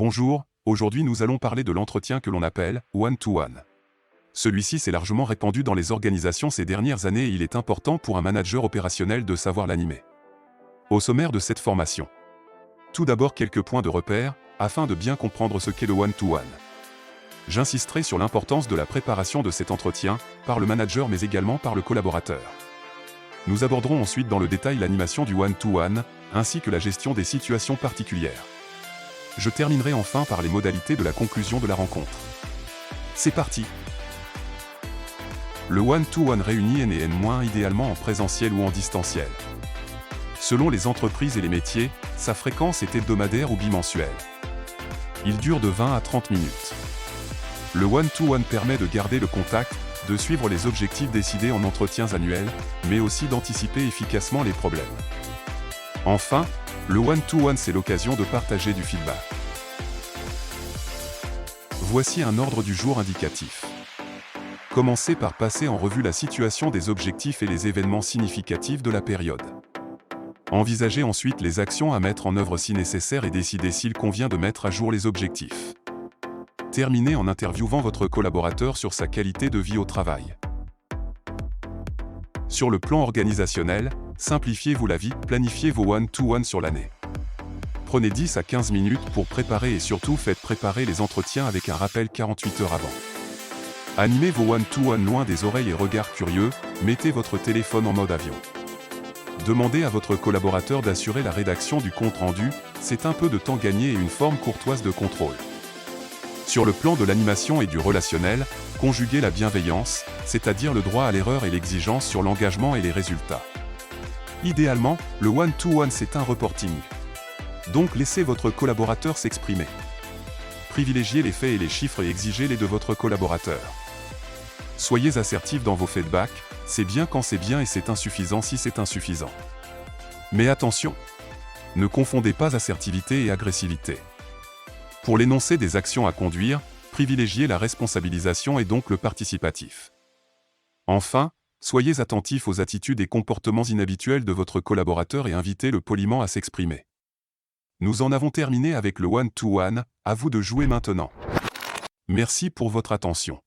Bonjour, aujourd'hui nous allons parler de l'entretien que l'on appelle « one-to-one ». Celui-ci s'est largement répandu dans les organisations ces dernières années et il est important pour un manager opérationnel de savoir l'animer. Au sommaire de cette formation, tout d'abord quelques points de repère, afin de bien comprendre ce qu'est le one-to-one. J'insisterai sur l'importance de la préparation de cet entretien, par le manager mais également par le collaborateur. Nous aborderons ensuite dans le détail l'animation du one-to-one, ainsi que la gestion des situations particulières. Je terminerai enfin par les modalités de la conclusion de la rencontre. C'est parti! Le one-to-one réunit N et N- idéalement en présentiel ou en distanciel. Selon les entreprises et les métiers, sa fréquence est hebdomadaire ou bimensuelle. Il dure de 20 à 30 minutes. Le one-to-one permet de garder le contact, de suivre les objectifs décidés en entretiens annuels, mais aussi d'anticiper efficacement les problèmes. Enfin, le one-to-one c'est l'occasion de partager du feedback. Voici un ordre du jour indicatif. Commencez par passer en revue la situation des objectifs et les événements significatifs de la période. Envisagez ensuite les actions à mettre en œuvre si nécessaire et décidez s'il convient de mettre à jour les objectifs. Terminez en interviewant votre collaborateur sur sa qualité de vie au travail. Sur le plan organisationnel, simplifiez-vous la vie, planifiez vos one-to-one sur l'année. Prenez 10 à 15 minutes pour préparer et surtout faites préparer les entretiens avec un rappel 48 heures avant. Animez vos one-to-one loin des oreilles et regards curieux, mettez votre téléphone en mode avion. Demandez à votre collaborateur d'assurer la rédaction du compte-rendu, c'est un peu de temps gagné et une forme courtoise de contrôle. Sur le plan de l'animation et du relationnel, conjuguez la bienveillance, c'est-à-dire le droit à l'erreur et l'exigence sur l'engagement et les résultats. Idéalement, le one-to-one c'est un reporting. Donc laissez votre collaborateur s'exprimer. Privilégiez les faits et les chiffres et exigez-les de votre collaborateur. Soyez assertif dans vos feedbacks, c'est bien quand c'est bien et c'est insuffisant si c'est insuffisant. Mais attention! Ne confondez pas assertivité et agressivité. Pour l'énoncé des actions à conduire, privilégiez la responsabilisation et donc le participatif. Enfin, soyez attentif aux attitudes et comportements inhabituels de votre collaborateur et invitez-le poliment à s'exprimer. Nous en avons terminé avec le one-to-one, à vous de jouer maintenant. Merci pour votre attention.